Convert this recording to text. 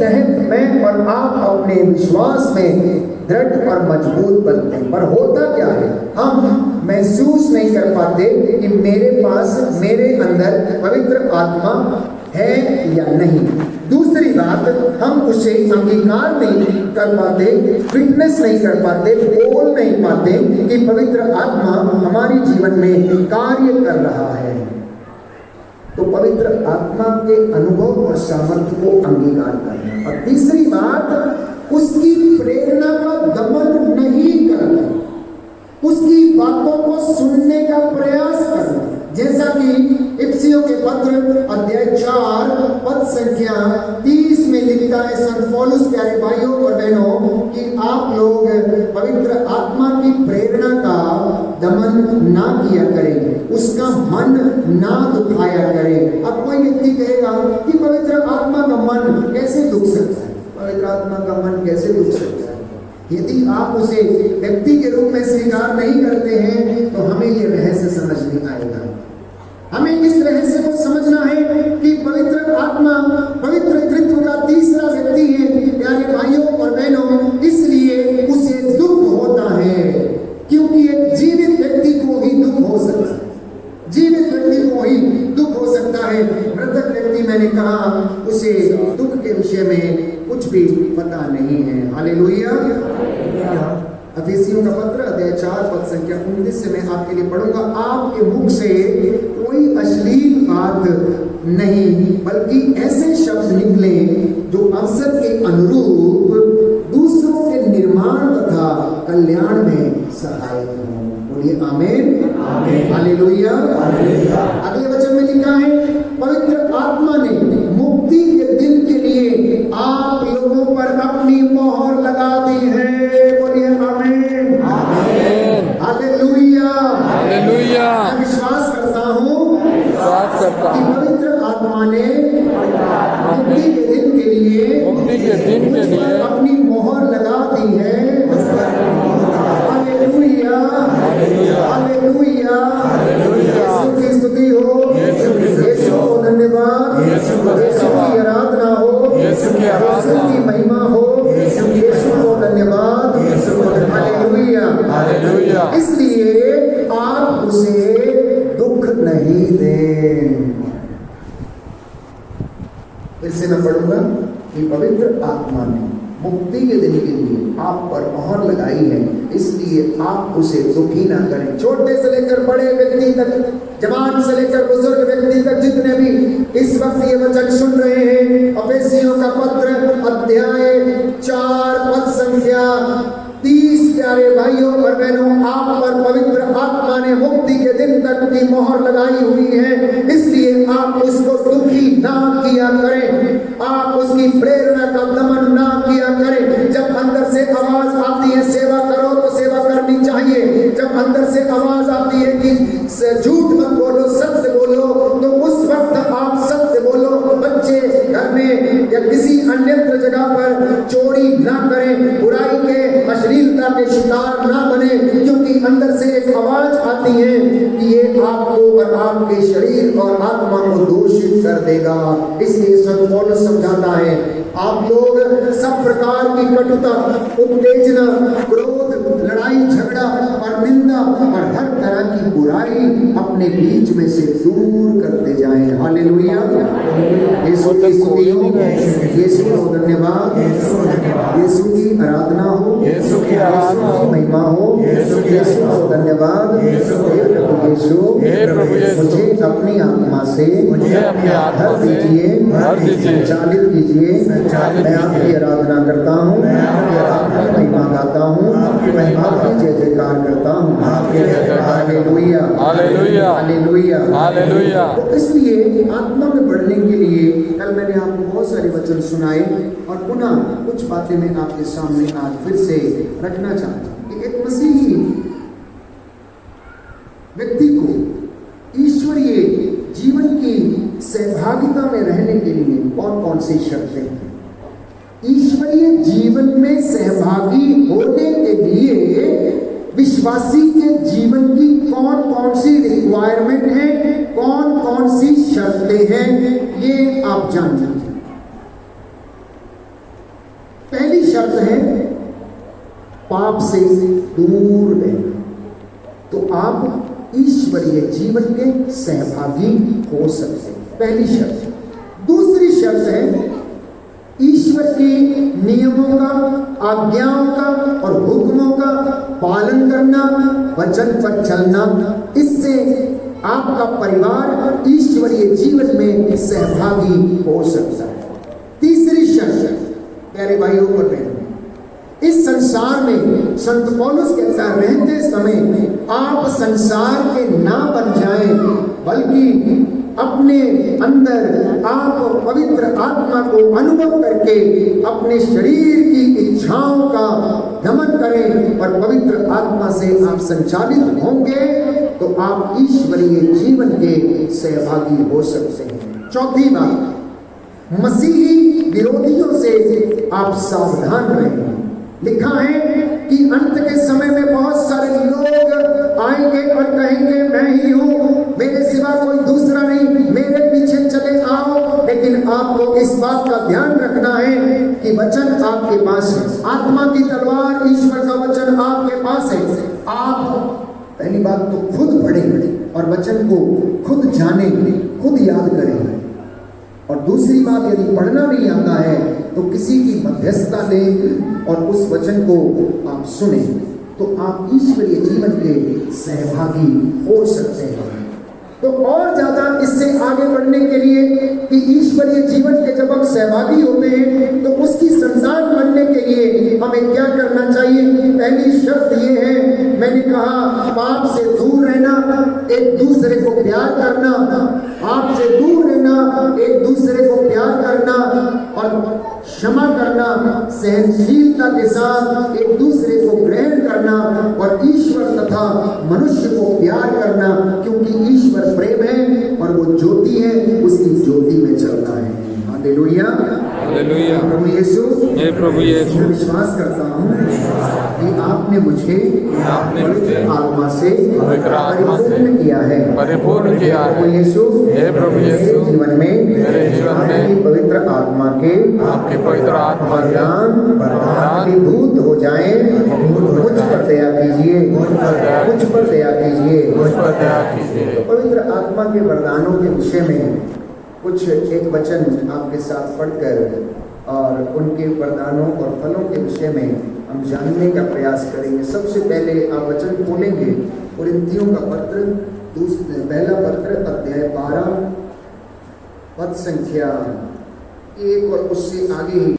तहत मैं और आप अपने विश्वास में दृढ़ और मजबूत बनते हैं। पर होता क्या है, हम महसूस नहीं कर पाते कि मेरे पास, मेरे अंदर पवित्र आत्मा है या नहीं। दूसरी बात, हम उसे अंगीकार नहीं कर पाते, विटनेस नहीं कर पाते, बोल नहीं पाते कि पवित्र आत्मा हमारी जीवन में कार्य कर रहा है। तो पवित्र आत्मा के अनुभव और सामर्थ्य को अंगीकार करना। और तीसरी बात, उसकी प्रेरणा का दमन नहीं करना, उसकी बातों को सुनने का प्रयास करना। जैसा कि इफिसियों के पत्र अध्याय 4 पद संख्या 30 में लिखता है संत पौलुस, प्यारे भाइयों और बहनों, कि आप लोग पवित्र आत्मा की प्रेरणा का दमन ना किया करें, उसका मन ना दुखाया करें। अब कोई व्यक्ति कहेगा कि पवित्र आत्मा का मन कैसे दुख सकता है, पवित्र आत्मा का मन कैसे दुख सकता है। यदि आप उसे व्यक्ति के रूप में स्वीकार नहीं करते हैं तो हमें ये रहस्य समझ नहीं आएगा। हमें इस रहस्य को समझना है कि पवित्र आत्मा पवित्र त्रित्व का तीसरा व्यक्ति है, प्यारे भाइयों और बहनों। इसलिए उसे दुख होता है, क्योंकि एक जीवित व्यक्ति को ही दुख हो सकता है, जीवित व्यक्ति को ही दुख हो सकता है। मृतक व्यक्ति, मैंने कहा, उसे दुख के विषय में कुछ भी पता नहीं है। हालेलुया। इफिसियों का पत्र अध्याय 4 पद संख्या 29 से मैं आपके लिए पढ़ूंगा। आपके मुख से कोई अश्लील बात नहीं, बल्कि ऐसे शब्द निकले जो अवसर के अनुरूप दूसरों के निर्माण तथा कल्याण में सहायक हो। बोलिए आमीन, हालेलुया। अगले वचन में लिखा है, पवित्र आत्मा ने मुक्ति के दिन के लिए आप लोगों पर अपनी मोहर लगा दी है। बोलिए आमीन, हालेलुया, हालेलुया। मैं विश्वास करता हूँ कि पवित्र आत्मा ने मुक्ति के दिन के लिए अपनी मोहर लगा दी है। Hallelujah, hallelujah. यीशु की स्तुति हो, यीशु को धन्यवाद, यीशु की आराधना हो, यीशु की महिमा हो, यीशु को धन्यवाद, हालेलुया। इसलिए आप उसे दुख नहीं दें। फिर से मैं पढ़ूंगा कि पवित्र आत्मा ने मुक्ति के दिन के लिए आप पर मोहर लगाई है, इसलिए आप उसे दुखी ना करें। छोटे से लेकर बड़े व्यक्ति तक, जवान से लेकर बुजुर्ग व्यक्ति तक, जितने भी इस वक्त ये वचन सुन रहे हैं, इफिसियों का पत्र अध्याय 4 पद संख्या 30, प्यारे भाइयों और बहनों, आप पर पवित्र आत्मा ने मुक्ति के दिन तक की मोहर लगाई हुई है, इसलिए आप उसको दुखी ना किया करें, आप उसकी प्रेरणा का दमन ना किया करें। जब अंदर से आवाज आती है सेवा करो तो सेवा करनी चाहिए। जब अंदर से आवाज आती है कि झूठ मत बोलो, सत्य बोलो, तो उस वक्त आप सत्य बोलो। बच्चे घर में या किसी अन्यत्र जगह पर चोरी ना करें, बुराई के, अश्लीलता के शिकार ना बने, क्योंकि अंदर से एक आवाज आती है कि ये आपको और आपके शरीर और आत्मा को दूषित कर देगा। इसलिए संत पौलुस समझाता है, आप लोग सब प्रकार की कटुता, उत्तेजना, क्रोध, लड़ाई झगड़ा और निंदा और हर तरह की बुराई अपने बीच में से दूर करते जाएं। हालेलुया। यीशु की स्तुति हो, यीशु को धन्यवाद, यीशु की आराधना हो, यीशु की महिमा हो, यीशु को धन्यवाद। यीशु, मुझे अपनी आत्मा से भर दीजिए, संचालित कीजिए। मैं आपकी आराधना करता हूँ, आपकी महिमा गाता हूँ, आपकी जय जयकार करता हूँ। Hallelujah, hallelujah, hallelujah, hallelujah. तो इसलिए आत्मा में बढ़ने के लिए कल मैंने आपको बहुत सारे वचन सुनाए और पुनः कुछ बातें मैं आपके सामने आज फिर से रखना चाहता हूँ कि एक मसीही व्यक्ति को ईश्वरीय जीवन की सहभागिता में रहने के लिए कौन कौन सी शर्तें हैं। ईश्वरीय जीवन में सहभागी होने के लिए विश्वासी के जीवन की कौन कौन सी रिक्वायरमेंट है, कौन कौन सी शर्तें हैं, ये आप जान लीजिए। पहली शर्त है पाप से दूर रहना, तो आप ईश्वरीय जीवन के सहभागी हो सकते हैं, पहली शर्त। दूसरी शर्त है ईश्वर के नियमों का, आज्ञाओं का और हुक्मों का पालन करना, वचन पर चलना। इससे आपका परिवार ईश्वरीय जीवन में सहभागी हो सकता है। तीसरी शर्त, प्यारे भाइयों और बहनों, इस संसार में संत पौलुस कहता है, रहते समय आप संसार के ना बन जाएं, बल्कि अपने अंदर आप पवित्र आत्मा को अनुभव करके अपने शरीर की इच्छाओं का दमन करें और पवित्र आत्मा से आप संचालित होंगे, तो आप ईश्वरीय जीवन के सहभागी हो सकते हैं। चौथी बात, मसीही विरोधियों से आप सावधान रहें। लिखा है कि अंत के समय में बहुत सारे लोग आएंगे और कहेंगे मैं ही हूं, मेरे सिवा कोई दूसरा नहीं, मेरे पीछे चले आओ। लेकिन आपको इस बात का ध्यान रखना है कि वचन आपके पास है, आत्मा की तलवार ईश्वर का वचन आपके पास है। आप पहली बात तो खुद पढ़ें और वचन को खुद जाने, खुद याद करें। और दूसरी बात, यदि पढ़ना नहीं आता है तो किसी की मध्यस्थता लें और उस वचन को आप सुने, तो आप ईश्वरीय जीवन के सहभागी हो सकते हैं। तो और ज्यादा इससे आगे बढ़ने के लिए कि ईश्वरीय जीवन के जब हम सहभागी होते हैं तो उसकी संतान बनने के लिए हमें क्या करना चाहिए? पहली शर्त ये है, मैंने कहा पाप से दूर रहना, एक दूसरे को प्यार करना, आपसे दूर रहना, एक दूसरे को प्यार करना और क्षमा करना, सहनशीलता के साथ एक दूसरे को ग्रहण करना और ईश्वर तथा मनुष्य को प्यार करना, क्योंकि ईश्वर प्रेम है और वो ज्योति है, उसकी ज्योति में चलना है। Hallelujah, hallelujah. प्रभु यीशु, हे प्रभु यीशु, मैं विश्वास करता हूँ कि आपने मुझे पवित्र आत्मा से परिपूर्ण किया है, परिपूर्ण किया है। प्रभु यीशु, हे प्रभु यीशु, जीवन में, मेरे जीवन में पवित्र आत्मा के, आपके पवित्र आत्मा वरदान भूत हो जाए। मुझ पर दया कीजिए, मुझ पर दया कीजिए, मुझ पर दया कीजिए। पवित्र आत्मा के वरदानों के विषय में कुछ एक वचन आपके साथ पढ़कर और उनके वरदानों और फलों के विषय में हम जानने का प्रयास करेंगे। सबसे पहले आप वचन खोलेंगे कुरिन्थियों का पत्र, पहला पत्र अध्याय 12 पद संख्या 1 और उससे आगे ही